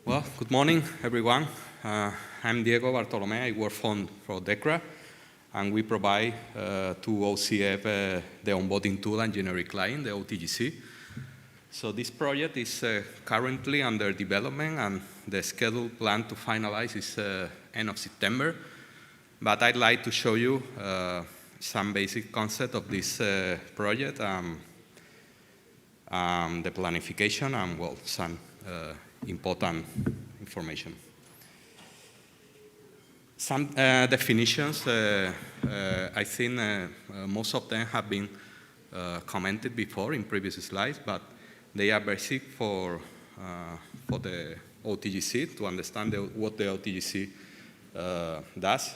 Well, good morning, everyone. I'm Bartolome. I work for Dekra, and we provide to OCF the onboarding tool and generic client, the OTGC. So this project is currently under development, and the schedule plan to finalize is end of September. But I'd like to show you some basic concept of this project, the planification, and well, some important information. Some definitions, I think most of them have been commented before in previous slides, but they are basic for the OTGC to understand what the OTGC does.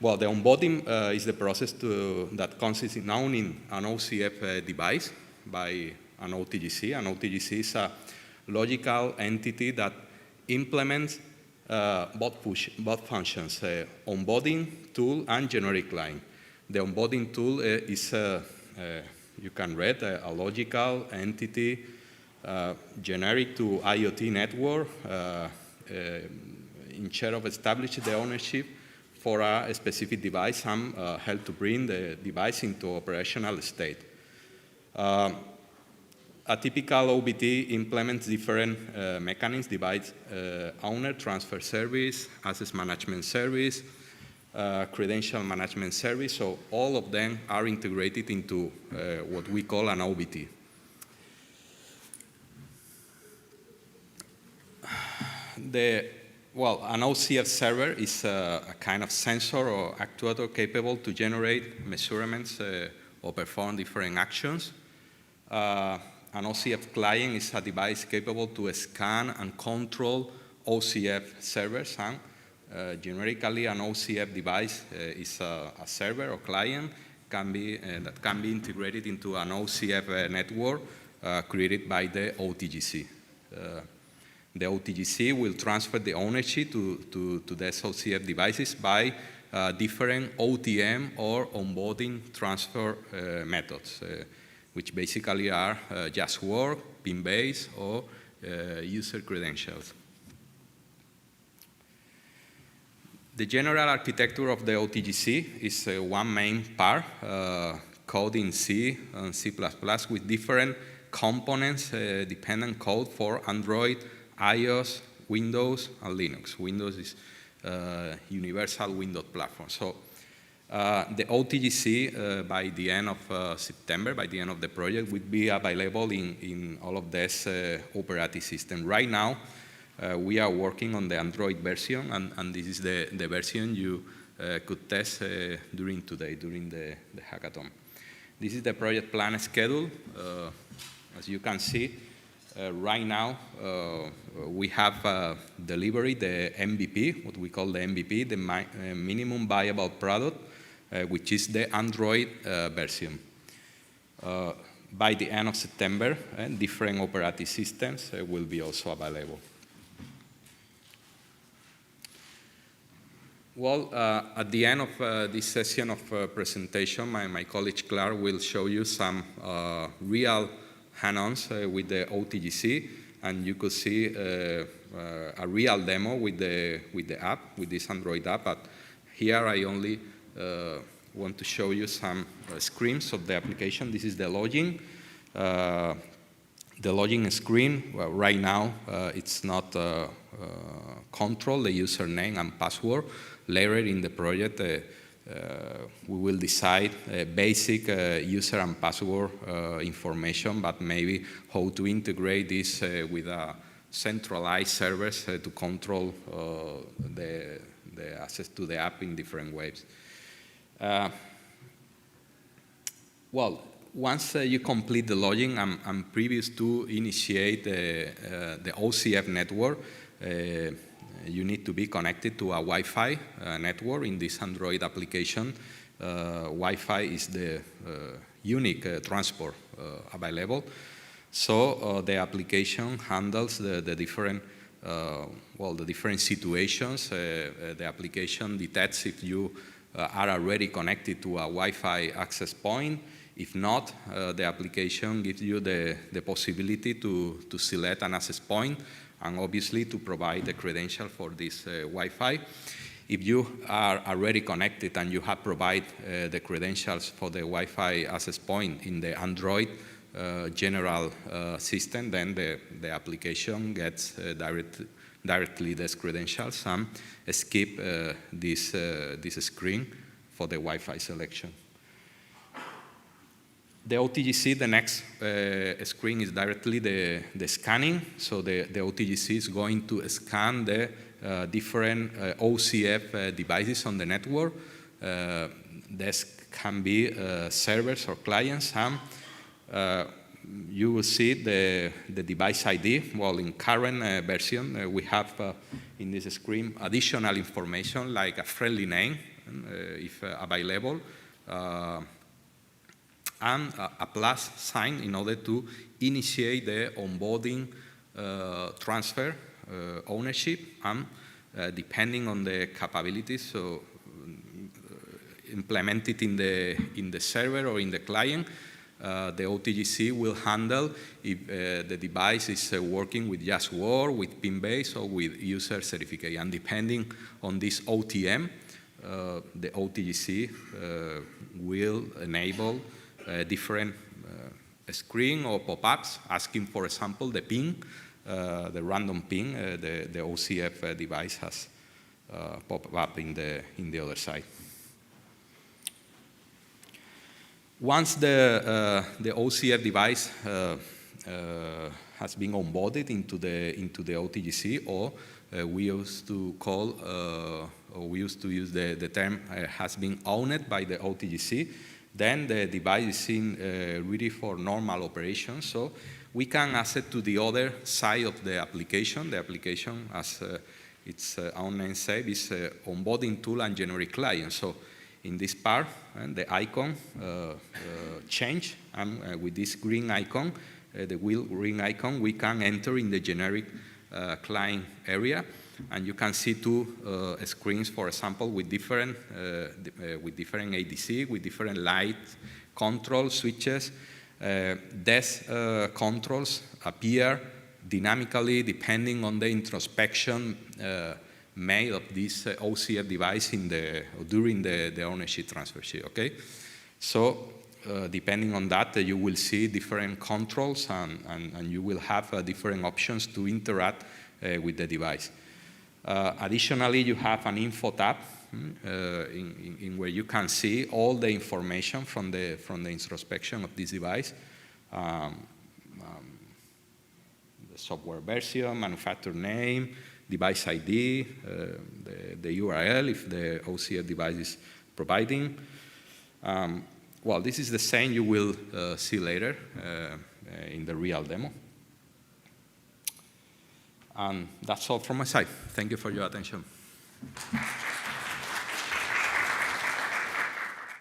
Well, the onboarding is the process that consists in owning an OCF device by an OTGC. An OTGC is a logical entity that implements both functions, onboarding tool and generic client. The onboarding tool is, you can read, a logical entity generic to IoT network in charge of establishing the ownership for a specific device and help to bring the device into operational state. A typical OBT implements different mechanisms: device owner, transfer service, access management service, credential management service. So all of them are integrated into what we call an OBT. An OCF server is a kind of sensor or actuator capable to generate measurements or perform different actions. An OCF client is a device capable to scan and control OCF servers, and generically an OCF device is a server or client that can be integrated into an OCF network created by the OTGC. The OTGC will transfer the ownership to the OCF devices by different OTM or onboarding transfer methods, which basically are just work, PIN-based, or user credentials. The general architecture of the OTGC is one main part, code in C and C++ with different components, dependent code for Android, iOS, Windows, and Linux. Windows is universal Windows platform. So the OTGC, by the end of September, by the end of the project, will be available in all of these operating systems. Right now, we are working on the Android version, and this is the version you could test during today, during the hackathon. This is the project plan schedule. As you can see, right now, we have delivered the MVP, what we call the MVP, the minimum viable product, which is the Android version. By the end of September, different operating systems will be also available. Well, at the end of this session of presentation, my colleague Clark will show you some real hand-ons with the OTGC, and you could see a real demo with the app, with this Android app. But here I only want to show you some screens of the application. This is the login. The login screen, well, right now, it's not control the username and password. Later in the project, we will decide basic user and password information, but maybe how to integrate this with a centralized service to control the access to the app in different ways. Well, once you complete the login and previous to initiate the OCF network, you need to be connected to a Wi-Fi network in this Android application. Wi-Fi is the unique transport available. So the application handles the different the different situations. The application detects if you are already connected to a Wi-Fi access point. If not, the application gives you the possibility to select an access point and obviously to provide the credential for this Wi-Fi. If you are already connected and you have provided the credentials for the Wi-Fi access point in the Android general system, then the application gets directly these credentials and skip this screen for the Wi-Fi selection. The OTGC, the next screen is directly the scanning. So the OTGC is going to scan the different OCF devices on the network. This can be servers or clients. You will see the device ID. Well, in current version, we have in this screen additional information like a friendly name, if available, and a plus sign in order to initiate the onboarding transfer ownership, and depending on the capabilities, so implemented in the server or in the client, the OTGC will handle if the device is working with just Word, with PIN-based, or with user certificate. And depending on this OTM, the OTGC will enable different screen or pop-ups asking, for example, the PIN, the random PIN the OCF device has popped up in the other side. Once the OCF device has been onboarded into the OTGC, or we used to call, or we used to use the term has been owned by the OTGC, then the device is ready for normal operations. So we can access to the other side of the application. The application, as its own name says, is onboarding tool and generic client. So in this part, the icon change, and with this green icon, the wheel green icon, we can enter in the generic client area, and you can see two screens, for example, with different ADC, with different light control switches. These controls appear dynamically depending on the introspection made of this OCF device during the ownership transfer sheet, okay? So depending on that, you will see different controls, and you will have different options to interact with the device. Additionally, you have an info tab in where you can see all the information from the introspection of this device. The software version, manufacturer name, device ID, the URL if the OCF device is providing. Well, this is the same you will see later in the real demo. And that's all from my side. Thank you for your attention.